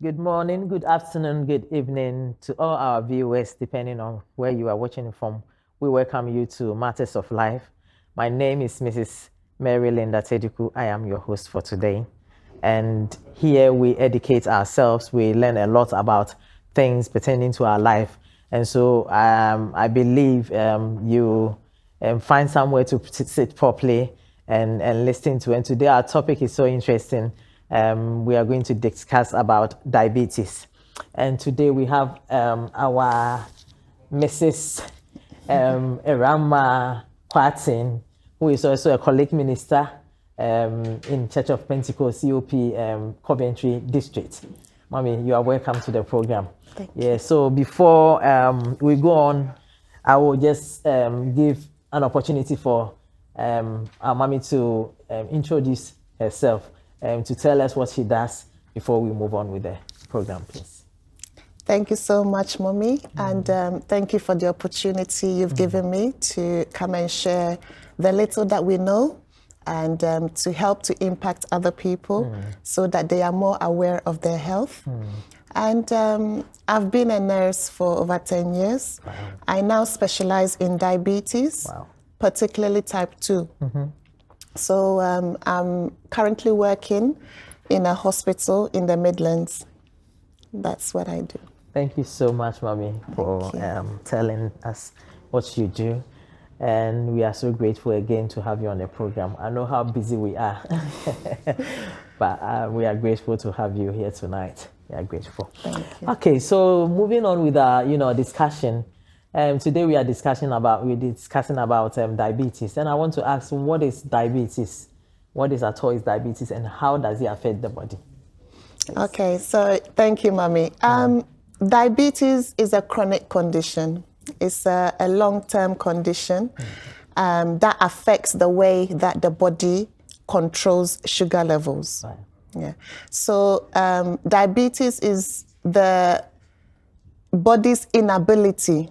Good morning, good afternoon, good evening to all our viewers, depending on where you are watching from. We welcome you to Matters of Life. My name is Mrs. Mary Linda Tediku. I am your host for today. And here we educate ourselves. We learn a lot about things pertaining to our life. And so I believe you find somewhere to sit properly and listen to. And today our topic is so interesting. We are going to discuss about diabetes. And today we have our Mrs. Erama Kwatin, who is also a colleague minister in Church of Pentecost, COP, Coventry District. Mommy, you are welcome to the program. Thank you. So before we go on, I will just give an opportunity for our mommy to introduce herself. To tell us what she does before we move on with the program, please. Thank you so much, Mommy, and thank you for the opportunity you've given me to come and share the little that we know and to help to impact other people so that they are more aware of their health. And I've been a nurse for over 10 years. Wow. I now specialize in diabetes, particularly type 2. So I'm currently working in a hospital in the Midlands. That's what I do. Thank you so much, Mommy, for telling us what you do. And we are so grateful again to have you on the program. I know how busy we are, but we are grateful to have you here tonight. We are grateful. Thank you. Okay, so moving on with our discussion. Today we're discussing about diabetes, and I want to ask, what is diabetes? What is at all is diabetes, and how does it affect the body? Please. Okay, so thank you, Mommy. Diabetes is a chronic condition. It's a long-term condition that affects the way that the body controls sugar levels. Right. Yeah. So diabetes is the body's inability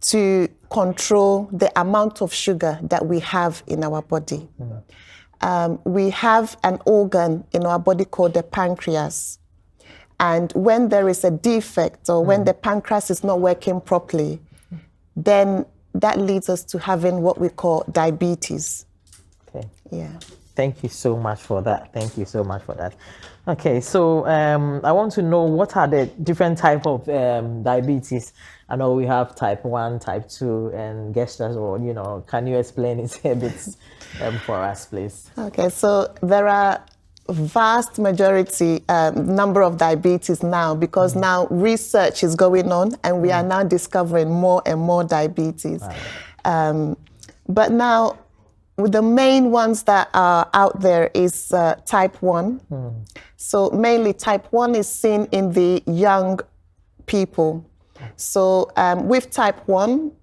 to control the amount of sugar that we have in our body. We have an organ in our body called the pancreas. And when there is a defect or when the pancreas is not working properly, then that leads us to having what we call diabetes. Okay. Yeah. Thank you so much for that. Thank you so much for that. Okay, so I want to know, what are the different type of diabetes? I know we have type 1, type 2, and gestures, or, can you explain it a bit for us, please? Okay, so there are vast majority number of diabetes now, because now research is going on and we are now discovering more and more diabetes. Wow. But now, the main ones that are out there is type 1. So mainly type 1 is seen in the young people. So with type 1,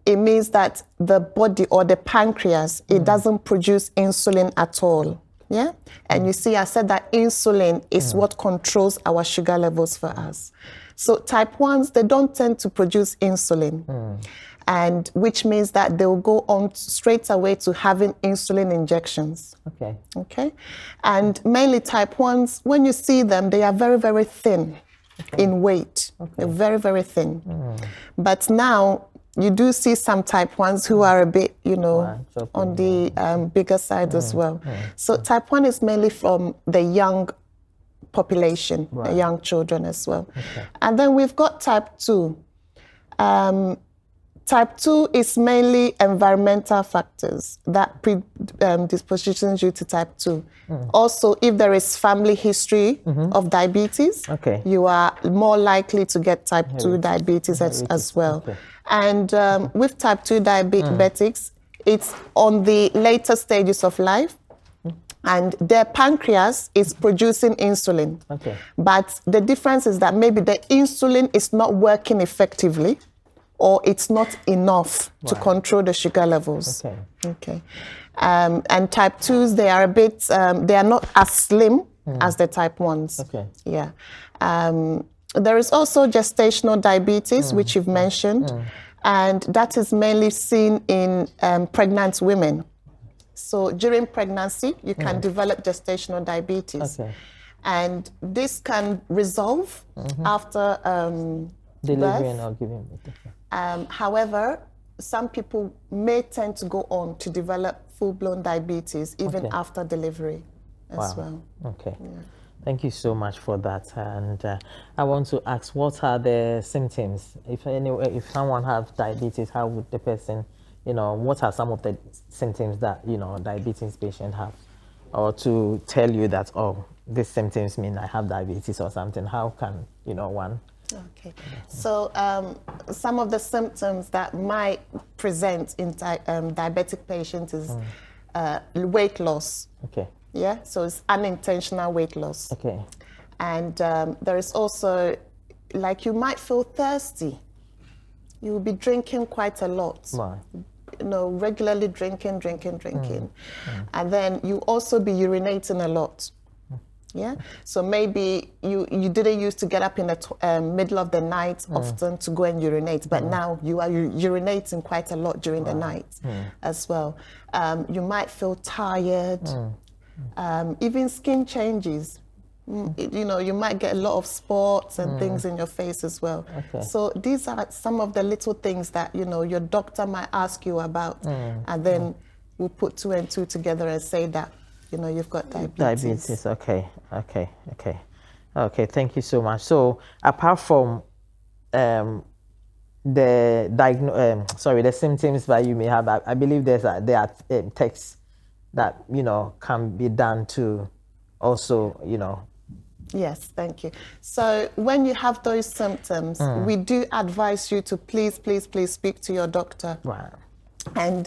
it means that the body or the pancreas, it doesn't produce insulin at all. Yeah? And you see, I said that insulin is what controls our sugar levels for us. So type 1s, they don't tend to produce insulin. And which means that they'll go on straight away to having insulin injections. Okay. Okay? And mainly type 1s, when you see them, they are very, very thin in weight. They're very, very thin. But now, you do see some type 1s who are a bit, on the bigger side as well. So type 1 is mainly from the young population, the young children as well. And then we've got type 2. Type 2 is mainly environmental factors that predispositions you to type 2. Also, if there is family history of diabetes, you are more likely to get type 2 diabetes as well. And with type 2 diabetics, it's on the later stages of life, and their pancreas is producing insulin. But the difference is that maybe the insulin is not working effectively, or it's not enough to control the sugar levels. And type 2s, they are a bit, they are not as slim as the type 1s. Yeah. There is also gestational diabetes, which you've mentioned, and that is mainly seen in pregnant women. So during pregnancy, you can develop gestational diabetes. And this can resolve after Delivering birth. or giving birth. However, some people may tend to go on to develop full-blown diabetes even Okay. after delivery as Wow. well. Okay. Thank you so much for that. And I want to ask, what are the symptoms? If someone has diabetes, how would the person, what are some of the symptoms that, diabetes patient have? Or to tell you that, oh, these symptoms mean I have diabetes or something. How can, one? Okay, so some of the symptoms that might present in diabetic patients is weight loss. Okay. Yeah, so it's unintentional weight loss. Okay. And there is also, like, you might feel thirsty. You will be drinking quite a lot. Right. Regularly drinking. And then you also be urinating a lot. Yeah, so maybe you didn't used to get up in the middle of the night often to go and urinate, but now you are urinating quite a lot during the night as well. You might feel tired, even skin changes. You might get a lot of spots and things in your face as well. Okay. So these are some of the little things that, your doctor might ask you about, and then we'll put 2 and 2 together and say that, you've got diabetes. Diabetes, okay. Thank you so much. So apart from the symptoms that you may have, I believe there are tests that can be done to also Yes, thank you. So when you have those symptoms, we do advise you to please speak to your doctor. Right. And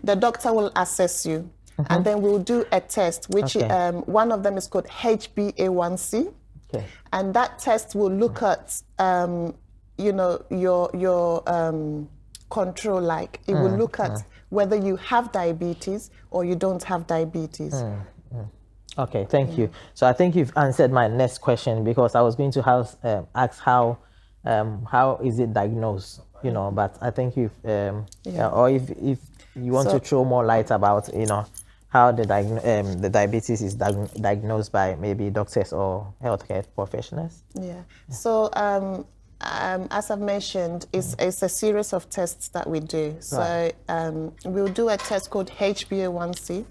the doctor will assess you. And then we'll do a test, which one of them is called HbA1c. Okay. And that test will look at, your control. Like, it will look at whether you have diabetes or you don't have diabetes. Okay, thank you. So I think you've answered my next question, because I was going to ask how is it diagnosed, but I think you've, or if you want to throw more light about, how the diabetes is diagnosed by maybe doctors or healthcare professionals. Yeah. So as I've mentioned, it's a series of tests that we do. So we'll do a test called HbA1c,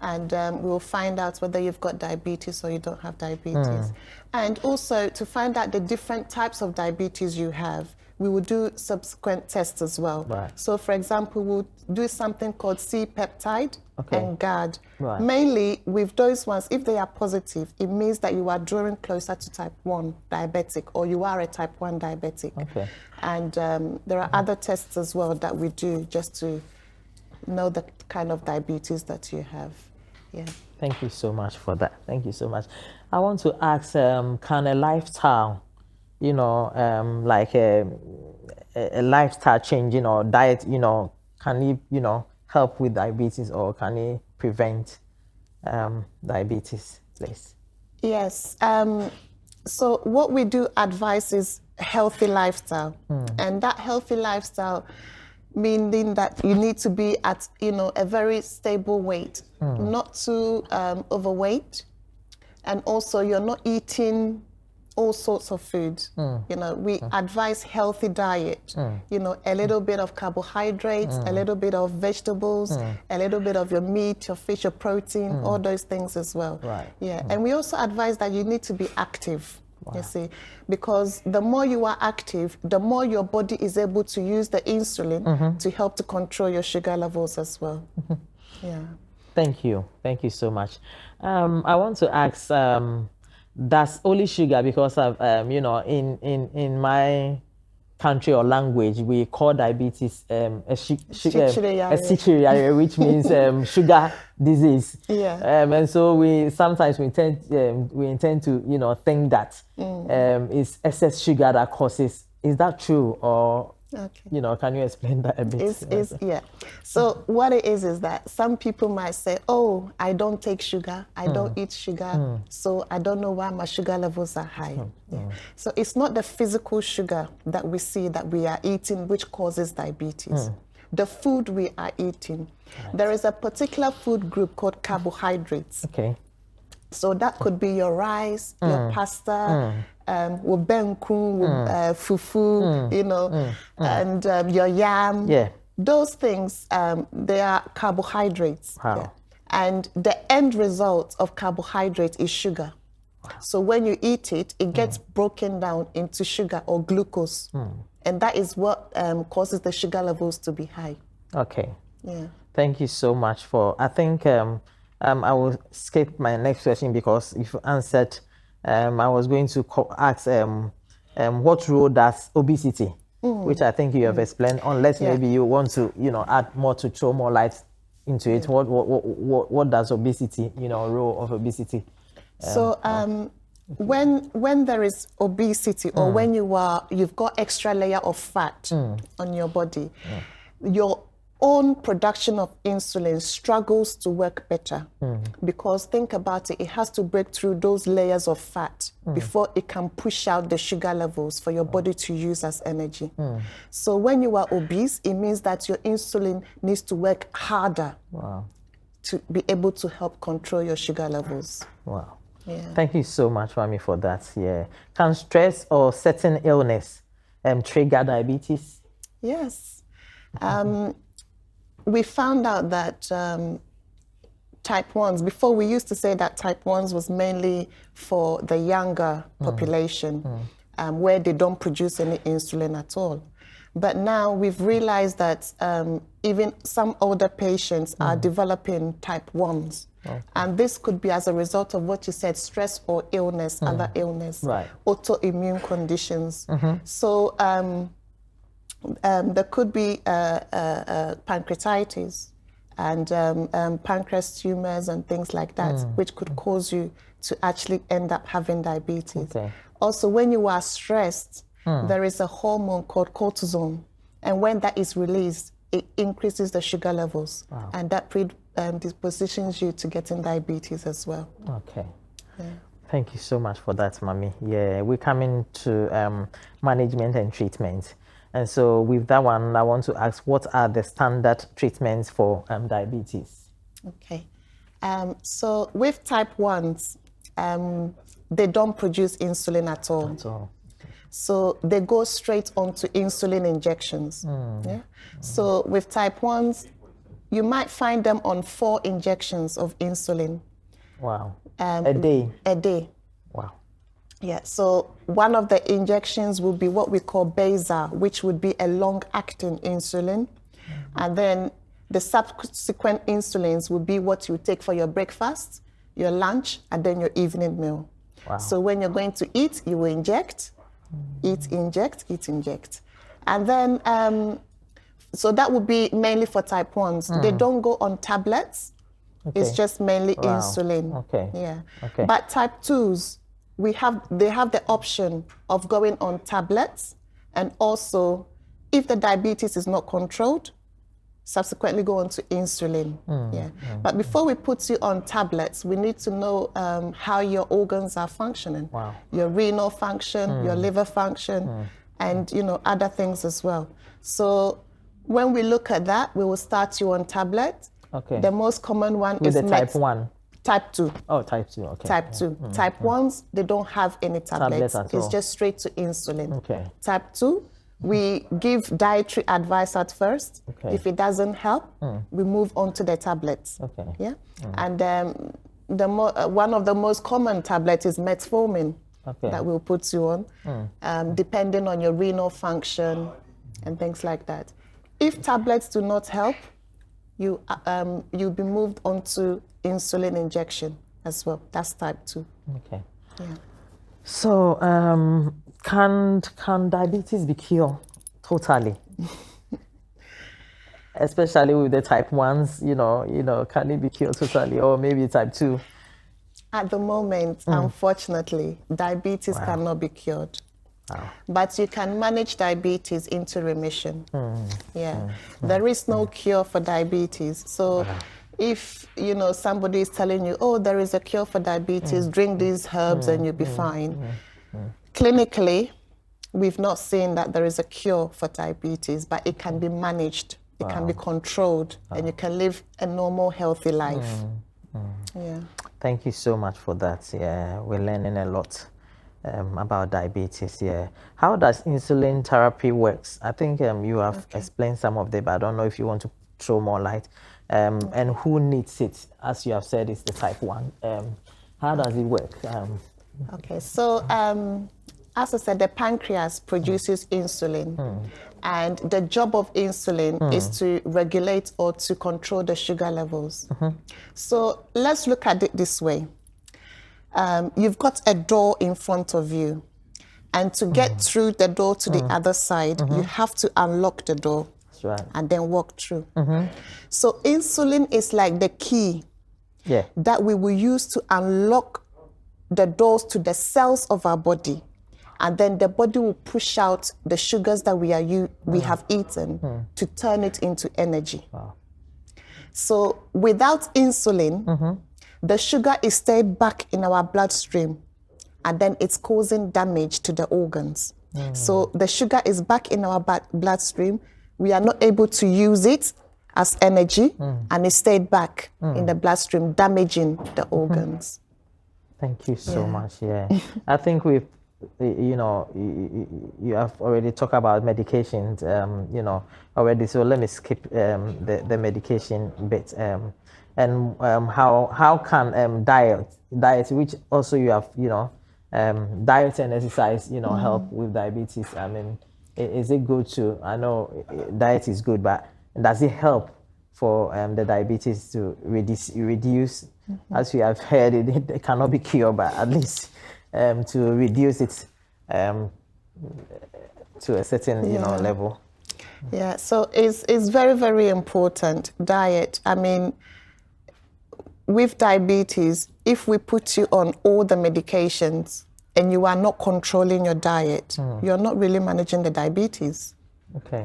and we'll find out whether you've got diabetes or you don't have diabetes. And also, to find out the different types of diabetes you have, we will do subsequent tests as well. Right. So, for example, we'll do something called C-peptide and GAD. Right. Mainly with those ones, if they are positive, it means that you are drawing closer to type 1 diabetic, or you are a type 1 diabetic. Okay. And there are other tests as well that we do just to know the kind of diabetes that you have. Yeah. Thank you so much for that. Thank you so much. I want to ask, can a lifestyle, like a lifestyle change, diet, can it, help with diabetes, or can it prevent diabetes, please? Yes. So what we do advise is healthy lifestyle. And that healthy lifestyle meaning that you need to be at, a very stable weight, not too overweight. And also you're not eating all sorts of foods. We advise healthy diet, a little bit of carbohydrates, a little bit of vegetables, a little bit of your meat, your fish, your protein, all those things as well. Right. Yeah. And we also advise that you need to be active. Wow. You see, because the more you are active, the more your body is able to use the insulin to help to control your sugar levels as well. Yeah. Thank you so much. I want to ask, that's only sugar, because of in my country or language, we call diabetes a sichiriare, which means sugar disease. Yeah. And so we sometimes intend to think that it's excess sugar that causes. Is that true, or okay, can you explain that a bit? Yeah. So what it is that some people might say, oh, I don't take sugar, I don't eat sugar, so I don't know why my sugar levels are high. Yeah. So it's not the physical sugar that we see that we are eating which causes diabetes. The food we are eating. Right. There is a particular food group called carbohydrates. Okay. So that could be your rice, your pasta, with benku, with fufu, you know, and your yam. Yeah. Those things, they are carbohydrates. Wow. Yeah. And the end result of carbohydrate is sugar. So when you eat it, it gets broken down into sugar or glucose. And that is what causes the sugar levels to be high. Okay. Yeah. Thank you so much for, I think I will skip my next question because if you answered, I was going to ask what role does obesity, which I think you have explained, unless Yeah. maybe you want to, add more to throw more light into it. What does obesity, role of obesity? So when there is obesity or when you've got extra layer of fat on your body, your own production of insulin struggles to work better because think about it, it has to break through those layers of fat before it can push out the sugar levels for your body to use as energy. So when you are obese, it means that your insulin needs to work harder to be able to help control your sugar levels. Wow. Yeah. Thank you so much, Mami, for that. Yeah. Can stress or certain illness trigger diabetes? Yes. We found out that type 1s, before we used to say that type 1s was mainly for the younger population where they don't produce any insulin at all. But now we've realized that even some older patients are developing type 1s. Okay. And this could be as a result of what you said, stress or illness, other illness, autoimmune conditions. So there could be pancreatitis and pancreas tumors and things like that, which could cause you to actually end up having diabetes. Okay. Also, when you are stressed, there is a hormone called cortisol, and when that is released, it increases the sugar levels, and that predispositions you to getting diabetes as well. Okay. Yeah. Thank you so much for that, Mami. Yeah, we come into management and treatment. And so with that one, I want to ask, what are the standard treatments for diabetes? Okay. So with type 1s, they don't produce insulin at all. At all. So they go straight onto insulin injections. Yeah? So with type 1s, you might find them on 4 injections of insulin. Wow. A day? A day. Wow. Yeah, so one of the injections will be what we call Beza, which would be a long-acting insulin. And then the subsequent insulins will be what you take for your breakfast, your lunch, and then your evening meal. Wow. So when you're going to eat, you will inject, eat, inject, eat, inject. And then, so that would be mainly for type 1s. They don't go on tablets. Okay. It's just mainly insulin. Okay. Yeah. Okay. But type 2s, they have the option of going on tablets, and also, if the diabetes is not controlled, subsequently go on to insulin. But before we put you on tablets, we need to know how your organs are functioning. Wow. Your renal function, your liver function, and other things as well. So when we look at that, we will start you on tablet. Okay. The most common one is the type 1. Type 2. Oh, type 2, okay. Type 2. Type 1s, they don't have any tablets. It's just straight to insulin. Okay. Type 2, we give dietary advice at first. Okay. If it doesn't help, we move on to the tablets. Okay. Yeah. And one of the most common tablets is metformin that we'll put you on, depending on your renal function and things like that. If tablets do not help, you'll be moved on to insulin injection as well. That's type 2. Okay. Yeah. So, can diabetes be cured totally? Especially with the type 1s, can it be cured totally, or maybe type 2? At the moment, unfortunately, diabetes cannot be cured. Wow. But you can manage diabetes into remission. There is no cure for diabetes. So if somebody is telling you, oh, there is a cure for diabetes, drink these herbs and you'll be fine. Clinically, we've not seen that there is a cure for diabetes, but it can be managed, it can be controlled, and you can live a normal, healthy life. Yeah. Thank you so much for that. Yeah, we're learning a lot about diabetes. Yeah, how does insulin therapy works? I think you have explained some of them, but I don't know if you want to throw more light. And who needs it? As you have said, it's the type 1. How does it work? Okay, so as I said, the pancreas produces insulin, and the job of insulin is to regulate or to control the sugar levels. So let's look at it this way. You've got a door in front of you, and to get through the door to the other side, you have to unlock the door. That's right. And then walk through. So insulin is like the key that we will use to unlock the doors to the cells of our body, and then the body will push out the sugars that we have eaten to turn it into energy. Wow. So without insulin, the sugar is stayed back in our bloodstream, and then it's causing damage to the organs. So the sugar is back in our bloodstream. We are not able to use it as energy, and it stayed back in the bloodstream, damaging the organs. Thank you so much. Yeah, I think we've, you have already talked about medications, already. So let me skip the medication bit. And how can diet, which also you have, diet and exercise, help with diabetes? I mean, is it good to? I know diet is good, but does it help for the diabetes to reduce? As we have heard, it cannot be cured, but at least to reduce it to a certain level. Yeah, so it's very, very important, diet. I mean, with diabetes, if we put you on all the medications and you are not controlling your diet, you're not really managing the diabetes. Okay.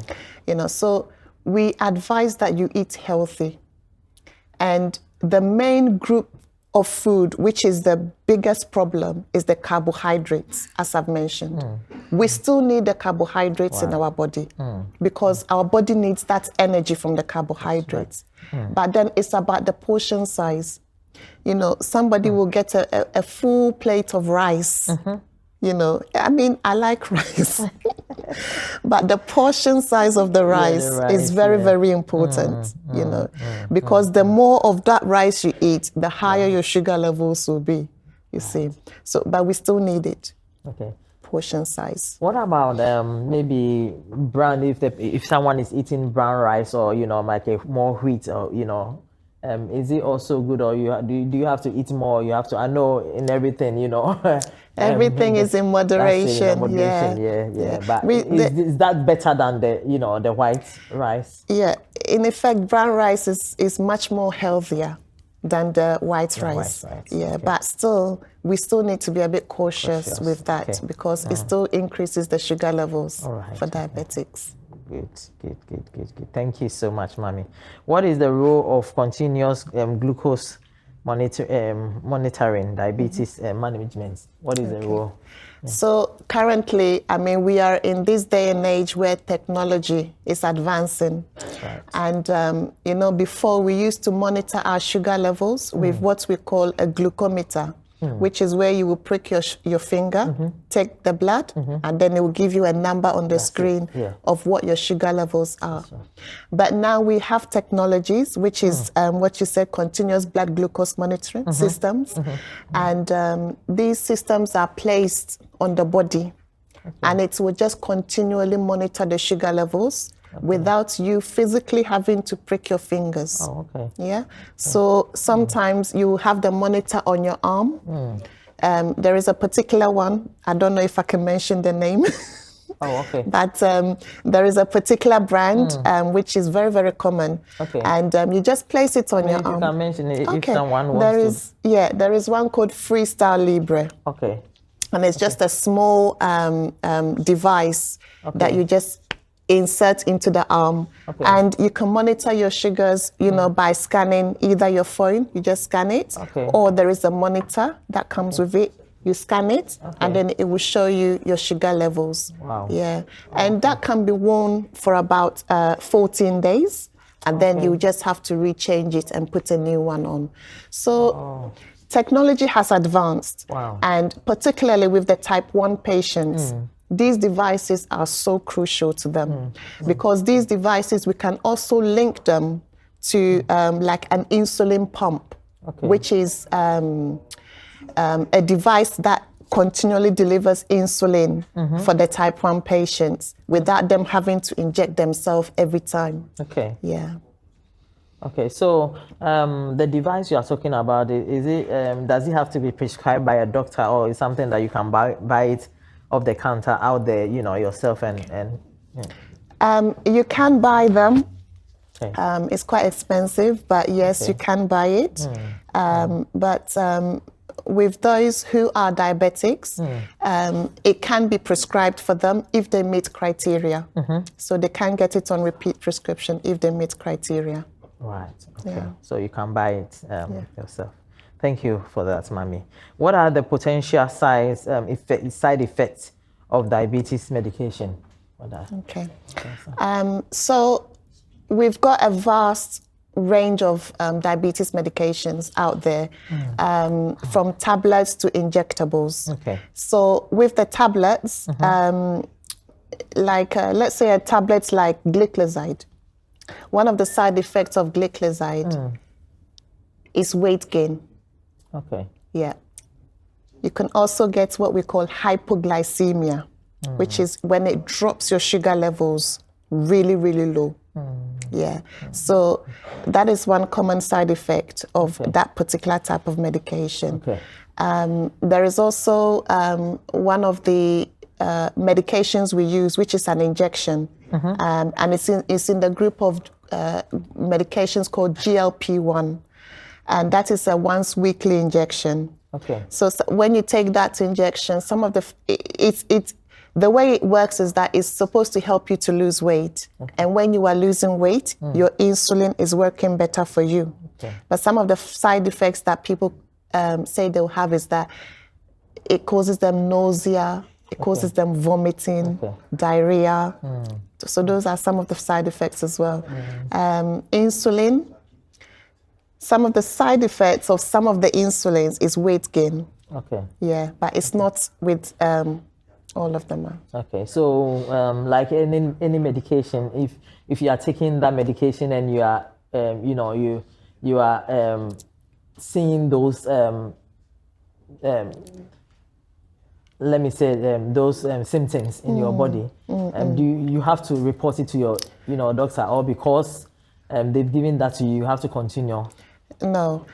So we advise that you eat healthy. And the main group of food, which is the biggest problem, is the carbohydrates, as I've mentioned. We still need the carbohydrates in our body because our body needs that energy from the carbohydrates. But then it's about the portion size. Somebody will get a full plate of rice. I mean, I like rice, but the portion size of the rice, is very, very important, because the more of that rice you eat, the higher your sugar levels will be, you see. So, but we still need it. Okay. Portion size. What about maybe brown, if someone is eating brown rice or, like a more wheat or, is it also good, or do you have to eat more? You have to, I know in everything, everything is in moderation. Yeah. But is that better than the white rice? Yeah, in effect, brown rice is much more healthier than the white rice. Yeah, okay. But still, we still need to be a bit cautious with that because it still increases the sugar levels for diabetics. Good. Thank you so much, Mami. What is the role of continuous glucose monitoring diabetes management? What is the role? So currently, I mean, we are in this day and age where technology is advancing. And, before we used to monitor our sugar levels with what we call a glucometer, which is where you will prick your finger, take the blood, and then it will give you a number on the screen of what your sugar levels are. But now we have technologies, which is what you said, continuous blood glucose monitoring systems. And these systems are placed on the body, and it will just continually monitor the sugar levels without you physically having to prick your fingers. Oh, okay. Yeah. So sometimes you have the monitor on your arm. There is a particular one. I don't know if I can mention the name. Oh, okay. But there is a particular brand which is very, very common. Okay. And you just place it on your arm. You can mention it if someone wants to. There is one called Freestyle Libre. Okay. And it's just a small device that you just insert into the arm, and you can monitor your sugars, by scanning either your phone, you just scan it, or there is a monitor that comes with it. You scan it, and then it will show you your sugar levels. Wow. Yeah, and that can be worn for about 14 days, and then you just have to rechange it and put a new one on. So technology has advanced. Wow. And particularly with the type 1 patients, these devices are so crucial to them because these devices, we can also link them to like an insulin pump, which is a device that continually delivers insulin for the type 1 patients without them having to inject themselves every time. Okay. Yeah. Okay, so the device you are talking about, is it does it have to be prescribed by a doctor, or is something that you can buy it off the counter out there, you know, yourself and yeah. You can buy them. Okay. It's quite expensive, but yes, you can buy it. But with those who are diabetics, it can be prescribed for them if they meet criteria. So they can get it on repeat prescription if they meet criteria. Right. Okay. Yeah. So you can buy it yourself. Thank you for that, Mami. What are the potential side effects of diabetes medication? Okay. So we've got a vast range of diabetes medications out there, from tablets to injectables. Okay. So with the tablets, like let's say a tablet like gliclazide, one of the side effects of gliclazide is weight gain. Okay. Yeah. You can also get what we call hypoglycemia, which is when it drops your sugar levels really, really low. Yeah. So that is one common side effect of that particular type of medication. Okay. There is also one of the medications we use, which is an injection. And it's in the group of medications called GLP-1. And that is a once weekly injection. Okay. So when you take that injection, the way it works is that it's supposed to help you to lose weight. And when you are losing weight, your insulin is working better for you. Okay. But some of the side effects that people say they'll have is that it causes them nausea, it causes them vomiting, diarrhea. So those are some of the side effects as well. Insulin, some of the side effects of some of the insulins is weight gain. Okay. Yeah, but it's not with all of them. Okay, so like any medication, if you are taking that medication and you are, you are seeing those, let me say, those symptoms in your body, do you have to report it to your doctor, or because they've given that to you, you have to continue? No.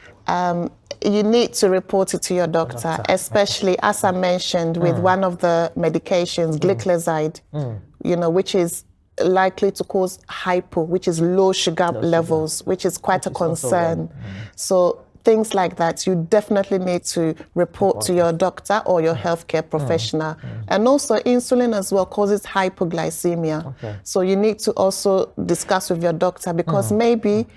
You need to report it to your doctor, especially as I mentioned with one of the medications, gliclazide, which is likely to cause hypo, which is low sugar levels, which is quite a concern. So things like that, you definitely need to report to your doctor or your healthcare professional. And also insulin as well causes hypoglycemia. So you need to also discuss with your doctor because maybe,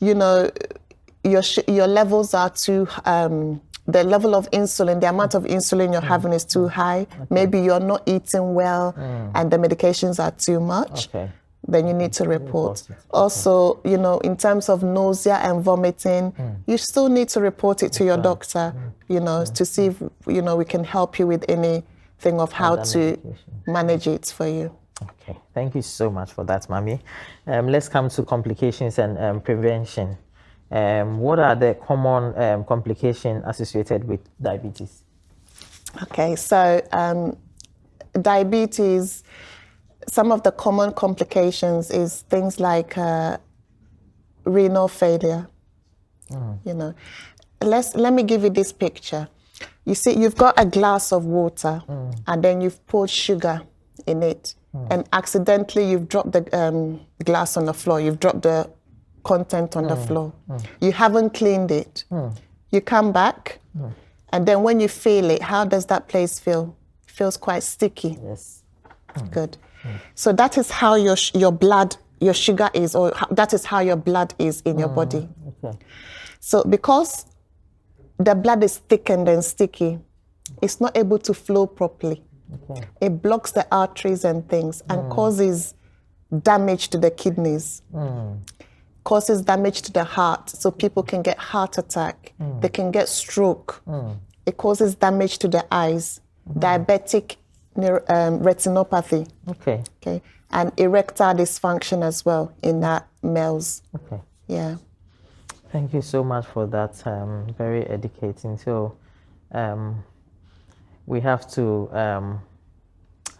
your levels are too, the level of insulin, the amount of insulin you're having is too high. Maybe you're not eating well and the medications are too much. Then you need to report. Also, in terms of nausea and vomiting, you still need to report it to your doctor, to see if, we can help you with anything of how to manage it for you. Okay, thank you so much for that, Mami. Let's come to complications and prevention. What are the common complications associated with diabetes? Okay, so diabetes, some of the common complications is things like renal failure. Let me give you this picture. You see, you've got a glass of water and then you've poured sugar in it and accidentally you've dropped the glass on the floor. You've dropped the content on the floor. You haven't cleaned it. You come back and then when you feel it, how does that place feel? It feels quite sticky. Yes. Good. So that is how your blood, your sugar is, or that is how your blood is in your body. So because the blood is thickened and sticky, it's not able to flow properly. It blocks the arteries and things and causes damage to the kidneys. causes damage to the heart, so people can get heart attack, they can get stroke. It causes damage to the eyes, diabetic retinopathy, okay, and erectile dysfunction as well in that males. Okay. Yeah. Thank you so much for that. Very educating. So, we have to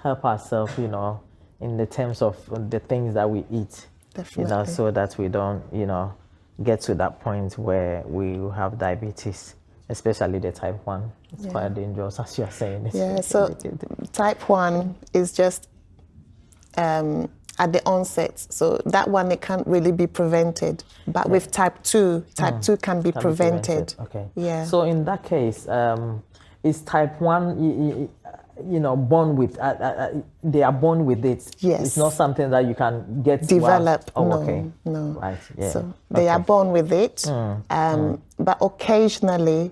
help ourselves, in the terms of the things that we eat, Definitely. so that we don't, get to that point where we will have diabetes, especially the type 1. It's quite dangerous, as you are saying. It's so type 1 is just at the onset. So that one, it can't really be prevented. But with type 2, type 2 can be prevented. Okay. Yeah. So in that case, is type 1, born with, they are born with it? Yes. It's not something that you can get develop. Oh, no, okay. no. Right, yeah. So they are born with it. But occasionally,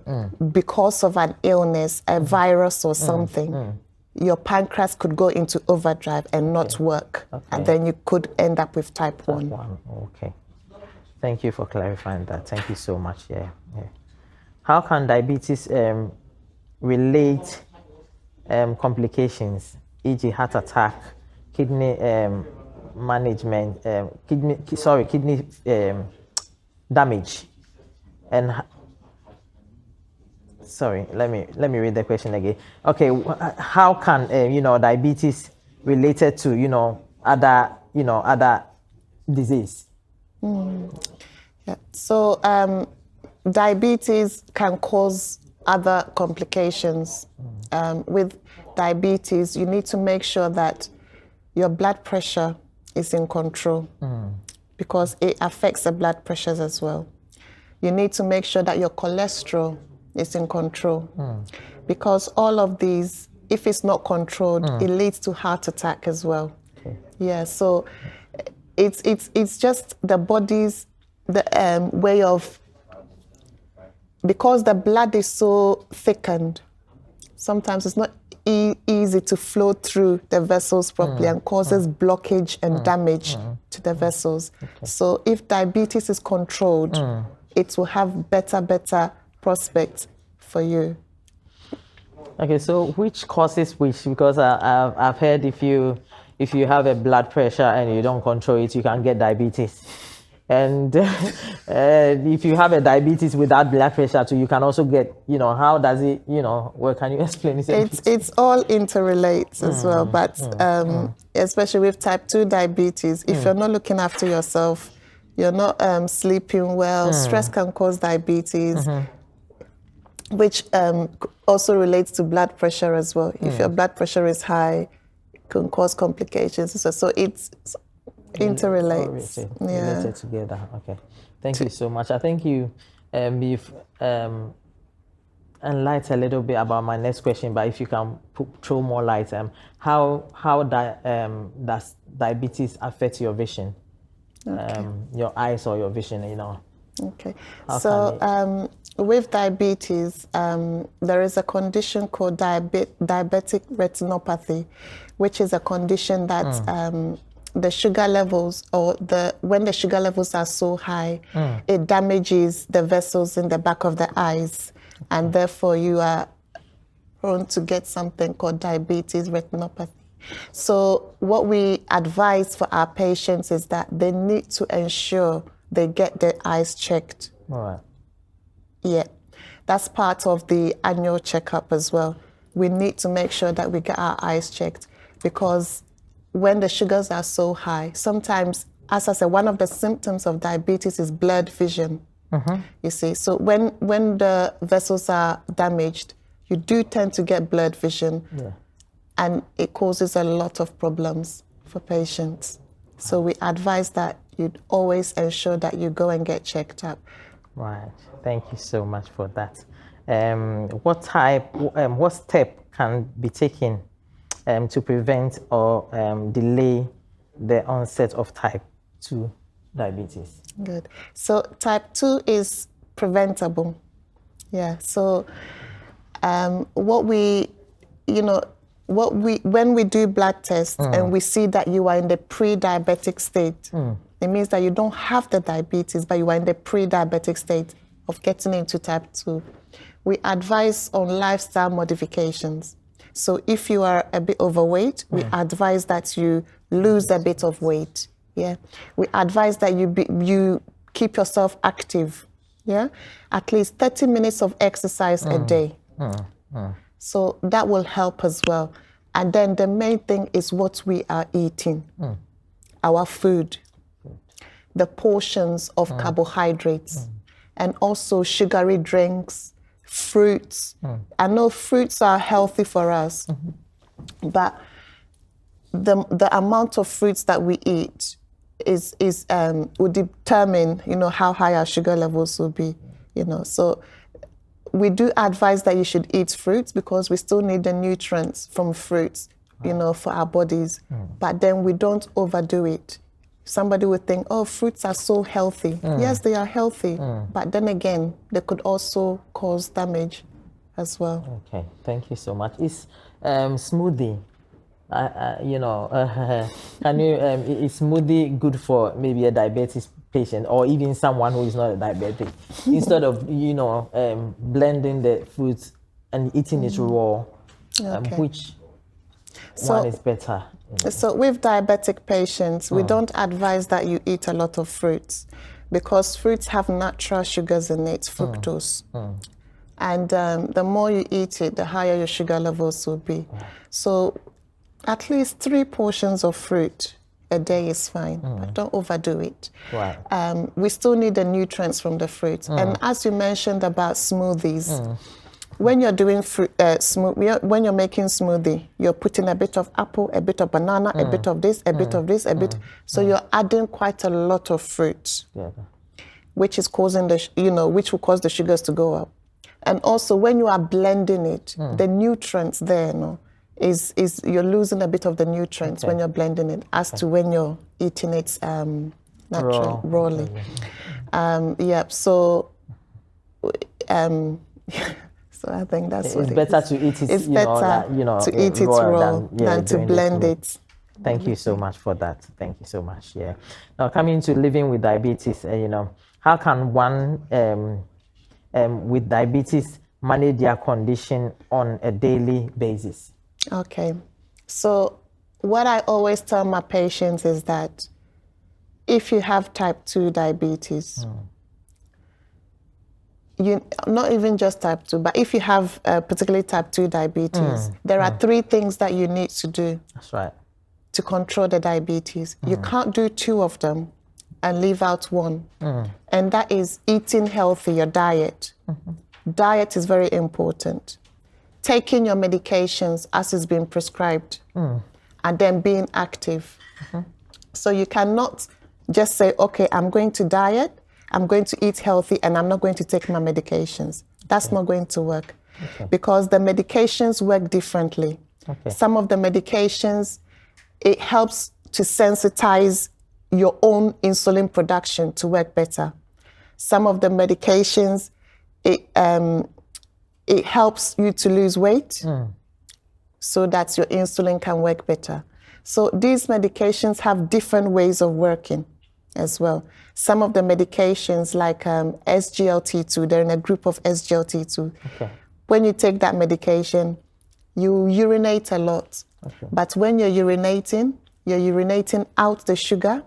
because of an illness, a virus or something, your pancreas could go into overdrive and not work. And then you could end up with type 1. Okay. Thank you for clarifying that. Thank you so much. Yeah. How can diabetes relate complications, e.g. heart attack, kidney management, kidney damage, and let me read the question again. Okay, how can diabetes related to other disease? Yeah. So diabetes can cause other complications. With diabetes, you need to make sure that your blood pressure is in control because it affects the blood pressures as well. You need to make sure that your cholesterol is in control because all of these, if it's not controlled, it leads to heart attack as well. Okay. Yeah, so it's just the body's way of, because the blood is so thickened, sometimes it's not easy to flow through the vessels properly and causes blockage and damage to the vessels. Okay. So if diabetes is controlled, it will have better prospects for you. Okay, so which causes which? Because I've heard if you have a blood pressure and you don't control it, you can get diabetes. And if you have a diabetes without blood pressure too, you can also get, how does it, well, can you explain it? It's all interrelates as well, but especially with type 2 diabetes, if you're not looking after yourself, you're not sleeping well, stress can cause diabetes, which also relates to blood pressure as well. If your blood pressure is high, it can cause complications. So it's interrelates. Related together. Okay. Thank you so much. I think you've enlightened a little bit about my next question, but if you can throw more light, how does diabetes affect your vision? Your eyes or your vision, Okay. So with diabetes, there is a condition called diabetic retinopathy, which is a condition that the sugar levels, when the sugar levels are so high, it damages the vessels in the back of the eyes, and therefore you are prone to get something called diabetes retinopathy. So what we advise for our patients is that they need to ensure they get their eyes checked. All right. Yeah, that's part of the annual checkup as well. We need to make sure that we get our eyes checked because when the sugars are so high, sometimes, as I said, one of the symptoms of diabetes is blurred vision. You see, so when the vessels are damaged, you do tend to get blurred vision, and it causes a lot of problems for patients. So we advise that you'd always ensure that you go and get checked up. Right. Thank you so much for that. What step can be taken to prevent or delay the onset of type 2 diabetes? Good. So type 2 is preventable. Yeah. So when we do blood tests and we see that you are in the pre-diabetic state, It means that you don't have the diabetes, but you are in the pre-diabetic state of getting into type 2. We advise on lifestyle modifications. So if you are a bit overweight, we advise that you lose a bit of weight. Yeah, we advise that you keep yourself active. Yeah, at least 30 minutes of exercise a day. So that will help as well. And then the main thing is what we are eating, our food, the portions of carbohydrates, and also sugary drinks, fruits. I know fruits are healthy for us, but the amount of fruits that we eat would determine, how high our sugar levels will be, So we do advise that you should eat fruits because we still need the nutrients from fruits, for our bodies. But then we don't overdo it. Somebody would think, oh, fruits are so healthy. Yes, they are healthy, but then again, they could also cause damage as well. Okay, thank you so much. Is smoothie, can you, is smoothie good for maybe a diabetes patient or even someone who is not a diabetic? Instead of, blending the fruits and eating it raw, which one is better? So with diabetic patients, we don't advise that you eat a lot of fruits because fruits have natural sugars in it, fructose. And the more you eat it, the higher your sugar levels will be. So at least 3 portions of fruit a day is fine, but don't overdo it. Right. We still need the nutrients from the fruit. And as you mentioned about smoothies, when you're doing when you're making smoothie, you're putting a bit of apple, a bit of banana, a bit of this, a bit of this, a bit. So you're adding quite a lot of fruit, which is causing which will cause the sugars to go up. And also when you are blending it, the nutrients there, is you're losing a bit of the nutrients when you're blending it, as to when you're eating it rawly. So I think that's what it's better to eat it. It's better to eat it raw than to blend it. Thank you so much for that. Thank you so much. Yeah. Now coming to living with diabetes, how can one with diabetes manage their condition on a daily basis? Okay. So what I always tell my patients is that if you have type 2 diabetes, you not even just type 2, but if you have particularly type 2 diabetes, there are 3 things that you need to do. That's right. To control the diabetes. You can't do 2 of them and leave out 1. And that is eating healthy, your diet. Diet is very important. Taking your medications as is being prescribed, and then being active. So you cannot just say, okay, I'm going to diet, I'm going to eat healthy, and I'm not going to take my medications. That's not going to work because the medications work differently. Some of the medications, it helps to sensitize your own insulin production to work better. Some of the medications, it helps you to lose weight so that your insulin can work better. So these medications have different ways of working as well. Some of the medications like SGLT2, they're in a group of SGLT2. When you take that medication, you urinate a lot. But when you're urinating out the sugar,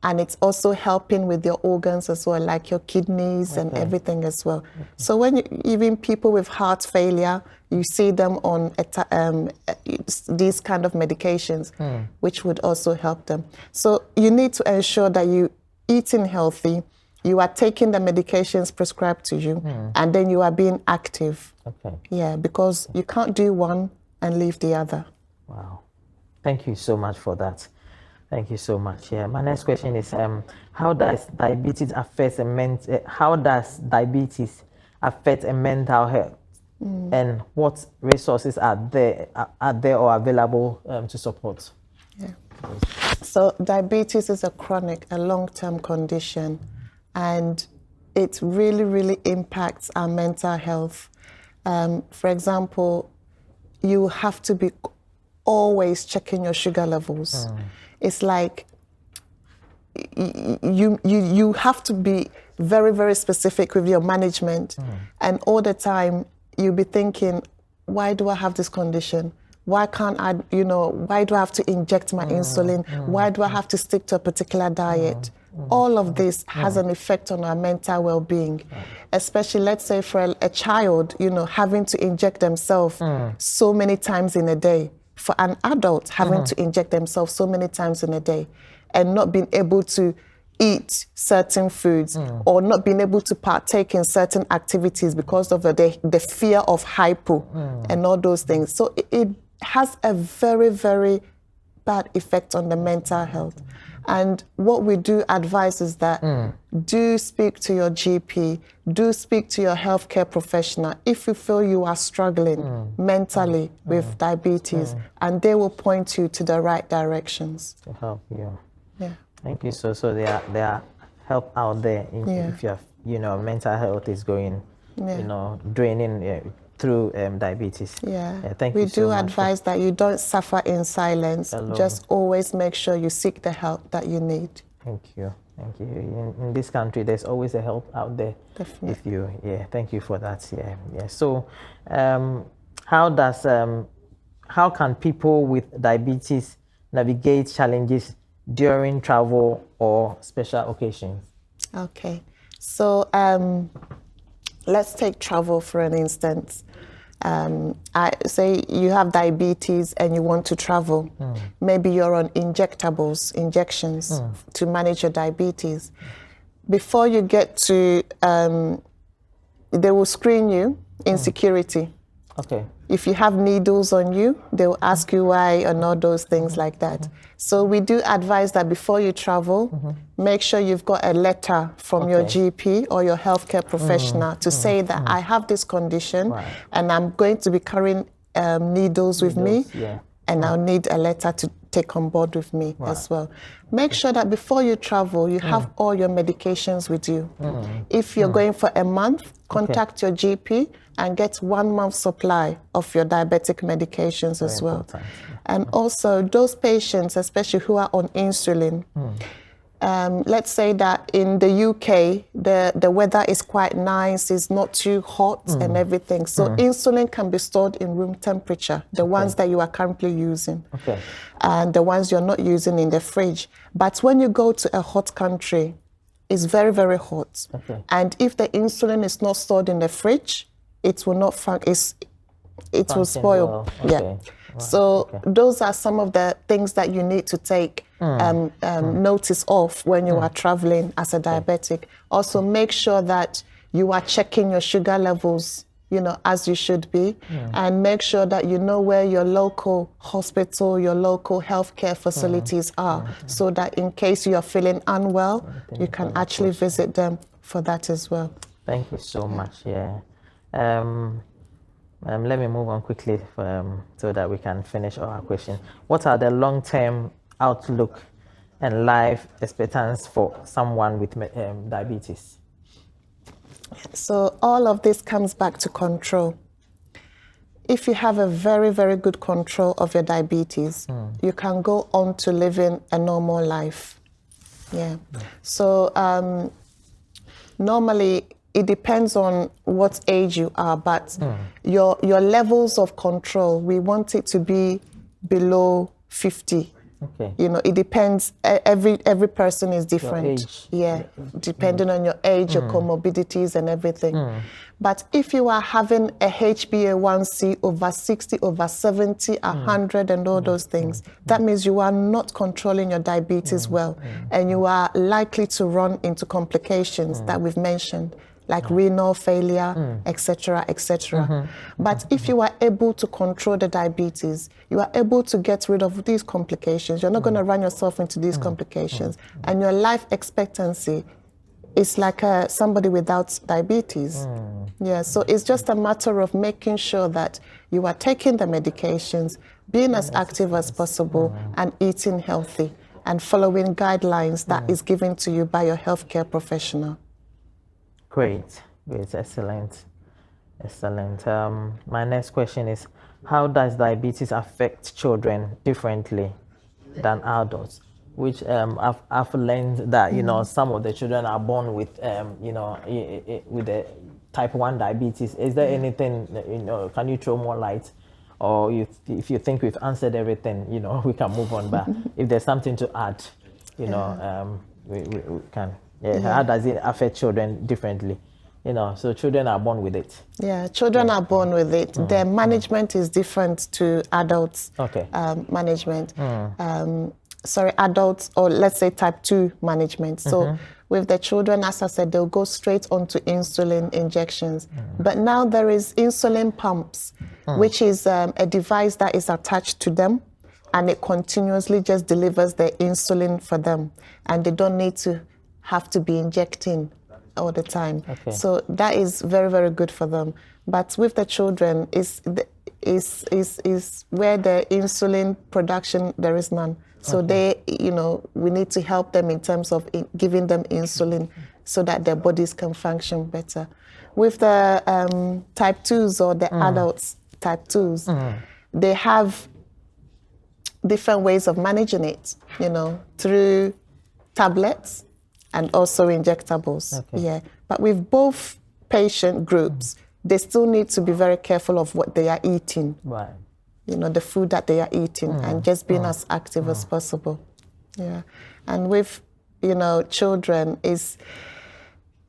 and it's also helping with your organs as well, like your kidneys and everything as well. So when even people with heart failure, you see them on these kind of medications, which would also help them. So you need to ensure that you eating healthy, you are taking the medications prescribed to you, and then you are being active. Yeah, because you can't do one and leave the other. Wow. Thank you so much for that. Thank you so much. Yeah, my next question is, how does diabetes affect a mental health, and what resources are there or available to support? Yeah. So diabetes is a chronic, a long-term condition, and it really, really impacts our mental health. For example, you have to be always checking your sugar levels. It's like you have to be very, very specific with your management. And all the time you'll be thinking, why do I have this condition? Why can't I, why do I have to inject my insulin? Why do I have to stick to a particular diet? All of this has an effect on our mental well-being, especially, let's say, for a child, having to inject themselves so many times in a day. For an adult, having to inject themselves so many times in a day and not being able to eat certain foods or not being able to partake in certain activities because of the fear of hypo and all those things. So it has a very, very bad effect on the mental health. And what we do advise is that do speak to your GP, do speak to your healthcare professional if you feel you are struggling mentally with diabetes, and they will point you to the right directions. To help you. Yeah. Thank you. So there are help out there if you have, mental health is going, draining through diabetes. Yeah. Thank we you so much. We do advise that you don't suffer in silence. Alone. Just always make sure you seek the help that you need. Thank you. Thank you. In this country, there's always a help out there. Definitely. If you, thank you for that. Yeah. So, how can people with diabetes navigate challenges during travel or special occasions? Okay. So, let's take travel for an instance. I say you have diabetes and you want to travel. Maybe you're on injections to manage your diabetes. Before you get to, they will screen you in security. Okay. If you have needles on you, they will ask you why and all those things like that. So we do advise that before you travel, make sure you've got a letter from your GP or your healthcare professional to say that I have this condition and I'm going to be carrying needles with me, and I'll need a letter to take on board with me as well. Make sure that before you travel, you have all your medications with you. If you're going for a month, contact your GP and get 1 month supply of your diabetic medications as well. And also those patients, especially who are on insulin, let's say that in the UK, the weather is quite nice, it's not too hot and everything. So insulin can be stored in room temperature, the ones that you are currently using, and the ones you're not using in the fridge. But when you go to a hot country, it's very, very hot. And if the insulin is not stored in the fridge, it will not it will spoil. So those are some of the things that you need to take notice of when you are traveling as a diabetic. Also, make sure that you are checking your sugar levels, as you should be, and make sure that you know where your local hospital, your local healthcare facilities are, so that in case you are feeling unwell, you can actually visit them for that as well. Thank you so much. Let me move on quickly so that we can finish our question. What are the long-term outlook and life expectancy for someone with diabetes? So all of this comes back to control. If you have a very, very good control of your diabetes, you can go on to living a normal life. So normally, it depends on what age you are, but your levels of control, we want it to be below 50. It depends. Every person is different. Depending on your age, your comorbidities and everything. But if you are having a HbA1c over 60, over 70, 100 and all those things, that means you are not controlling your diabetes well, and you are likely to run into complications that we've mentioned, like renal failure, etc., etc. But if you are able to control the diabetes, you are able to get rid of these complications. You're not going to run yourself into these complications. And your life expectancy is like somebody without diabetes. So it's just a matter of making sure that you are taking the medications, being as active as possible, and eating healthy, and following guidelines that is given to you by your healthcare professional. Great, excellent. My next question is, how does diabetes affect children differently than adults? which I've learned that, you know, some of the children are born with, you know, with the type 1 diabetes. Is there anything, you know, can you throw more light? Or if you think we've answered everything, you know, we can move on. But if there's something to add, you know, we can. How does it affect children differently? You know, so children are born with it. Yeah, children are born with it. Their management is different to adults. Okay. Management. Adults, or let's say type 2 management. So with the children, as I said, they'll go straight onto insulin injections. But now there is insulin pumps, which is a device that is attached to them, and it continuously just delivers the insulin for them, and they don't need to have to be injecting all the time. Okay. So that is very, very good for them. But with the children, is where the insulin production, there is none. So they, you know, we need to help them in terms of giving them insulin so that their bodies can function better. With the type 2s or the adults type 2s, they have different ways of managing it, you know, through tablets and also injectables. Okay. Yeah. But with both patient groups, they still need to be very careful of what they are eating. Right. You know, the food that they are eating, and just being as active as possible. Yeah. And with, you know, children,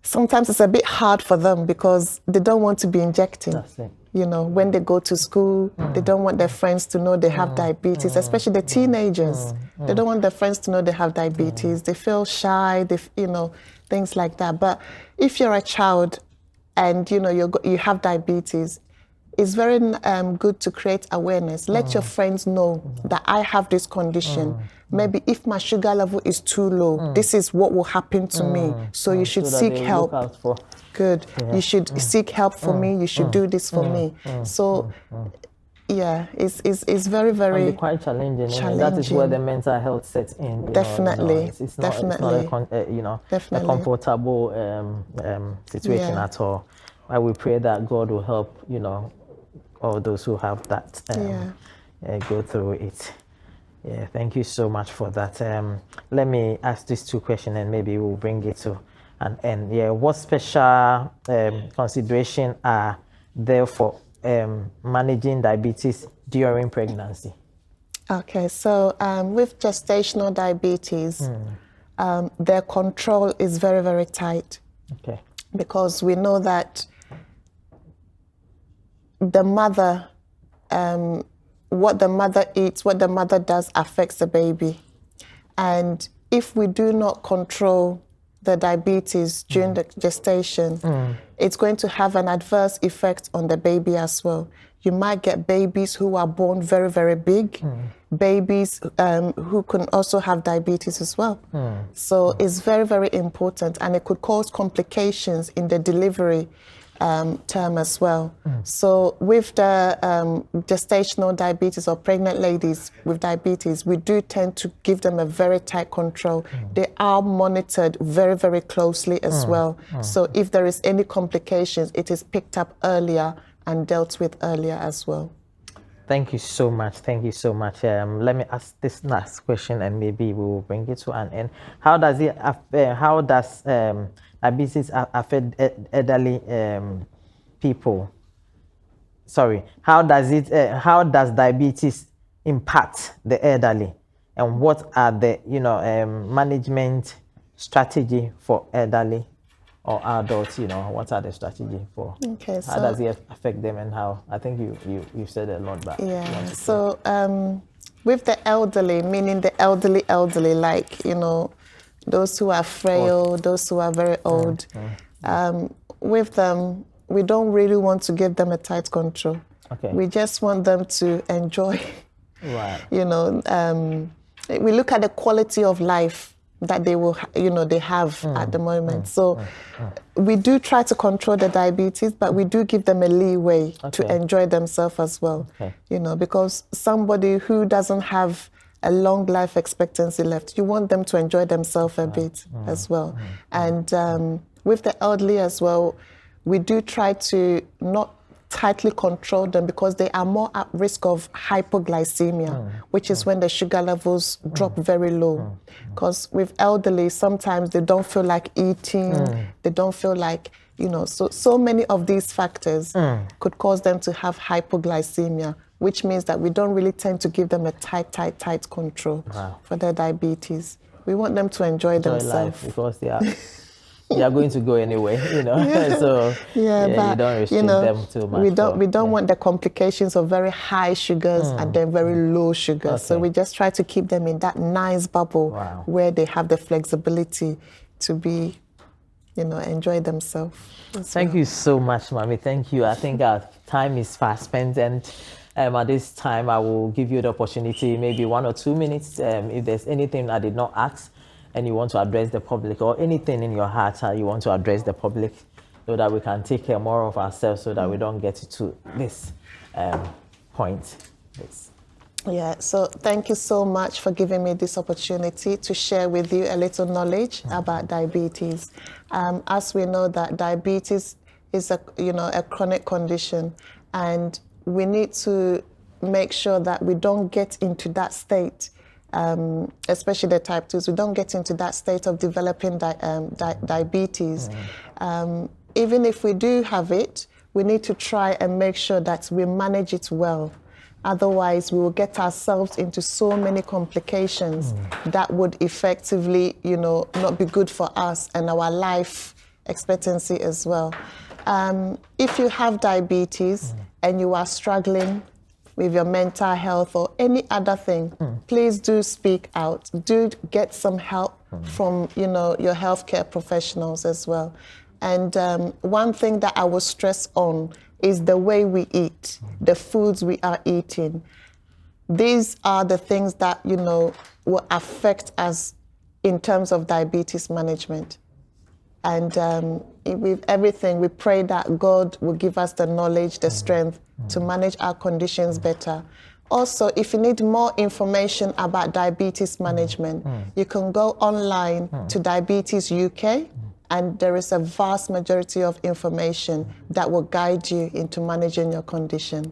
sometimes it's a bit hard for them because they don't want to be injecting. That's it. You know, when they go to school, they don't want their friends to know they have diabetes, especially the teenagers. They don't want their friends to know they have diabetes. They feel shy, you know, things like that. But if you're a child and, you know, you have diabetes, it's very good to create awareness. Let your friends know that I have this condition. Maybe if my sugar level is too low, this is what will happen to me. So you should seek help. Good. Yeah. You should seek help for me. You should do this for me. So, yeah, it's very, very and quite challenging. That is where the mental health sets in. Definitely. It's not a comfortable situation at all. I will pray that God will help, you know, all those who have that go through it. Yeah, thank you so much for that. Let me ask these two questions and maybe we'll bring it to an end. Yeah, what special consideration are there for managing diabetes during pregnancy? Okay, so with gestational diabetes, their control is very, very tight. Okay. Because we know that the mother, what the mother eats, what the mother does affects the baby. And if we do not control the diabetes during the gestation, it's going to have an adverse effect on the baby as well. You might get babies who are born very, very big, babies who can also have diabetes as well. So it's very, very important, and it could cause complications in the delivery term as well. So with the gestational diabetes or pregnant ladies with diabetes, we do tend to give them a very tight control. They are monitored very, very closely as well. So if there is any complications, it is picked up earlier and dealt with earlier as well. Thank you so much. Thank you so much. Let me ask this last question, and maybe we will bring it to an end. How does diabetes affect elderly people? Sorry. How does diabetes impact the elderly, and what are the management strategy for elderly or adults? What are the strategy for? Okay, how does it affect them, and how? I think you said a lot, but yeah. So with the elderly, meaning the elderly, like those who are frail, those who are very old, with them, we don't really want to give them a tight control. Okay. We just want them to enjoy. Right. We look at the quality of life that they will, they have at the moment. So we do try to control the diabetes, but we do give them a leeway to enjoy themselves as well. Okay. Because somebody who doesn't have a long life expectancy left, you want them to enjoy themselves a bit as well. And with the elderly as well, we do try to not tightly control them because they are more at risk of hypoglycemia, which is when the sugar levels drop very low. Because with elderly, sometimes they don't feel like eating, they don't feel like, so many of these factors could cause them to have hypoglycemia, which means that we don't really tend to give them a tight control for their diabetes. We want them to enjoy themselves. Life because they are going to go anyway, So but you don't restrict them too much. We don't want the complications of very high sugars and then very low sugars. Okay. So we just try to keep them in that nice bubble where they have the flexibility to be, enjoy themselves. Thank you so much, Mommy. Thank you. I think our time is fast spent, and at this time I will give you the opportunity, maybe 1 or 2 minutes, if there's anything I did not ask and you want to address the public, or anything in your heart you want to address the public, so that we can take care more of ourselves, so that we don't get to this point. Yeah, so thank you so much for giving me this opportunity to share with you a little knowledge about diabetes. As we know that diabetes is a chronic condition, and we need to make sure that we don't get into that state, especially the type 2s, we don't get into that state of developing diabetes. Even if we do have it, we need to try and make sure that we manage it well. Otherwise, we will get ourselves into so many complications that would effectively, not be good for us and our life expectancy as well. If you have diabetes and you are struggling with your mental health or any other thing, please do speak out. Do get some help from, your healthcare professionals as well. And one thing that I will stress on is the way we eat, the foods we are eating. These are the things that, will affect us in terms of diabetes management. And with everything, we pray that God will give us the knowledge, the strength to manage our conditions better. Also, if you need more information about diabetes management, you can go online to Diabetes UK, and there is a vast majority of information that will guide you into managing your condition.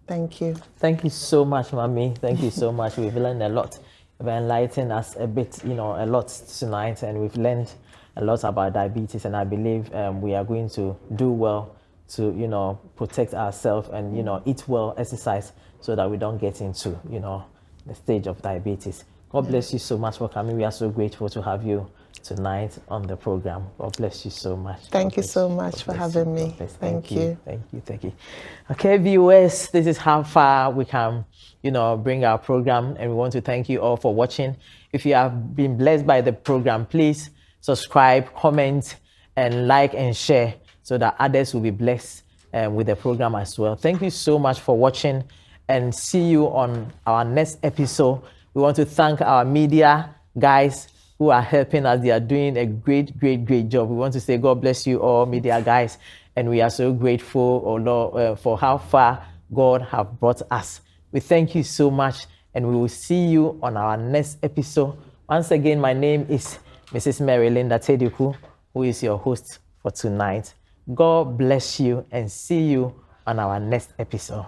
Thank you. Thank you so much, Mommy. Thank you so much. We've learned a lot. You've enlightened us a bit, a lot tonight, and we've learned a lot about diabetes, and I believe we are going to do well to, protect ourselves and, eat well, exercise, so that we don't get into, the stage of diabetes. God bless you so much for coming. We are so grateful to have you tonight on the program. God bless you so much. Thank you so much for having me. Thank you. Thank you. Okay, viewers, this is how far we can, bring our program, and we want to thank you all for watching. If you have been blessed by the program, please subscribe, comment, and like and share, so that others will be blessed with the program as well. Thank you so much for watching, and see you on our next episode. We want to thank our media guys who are helping us. They are doing a great job. We want to say God bless you all, media guys, and we are so grateful, oh Lord, for how far God have brought us. We thank you so much, and we will see you on our next episode. Once again, my name is Mrs. Mary Linda Tediku, who is your host for tonight. God bless you, and see you on our next episode.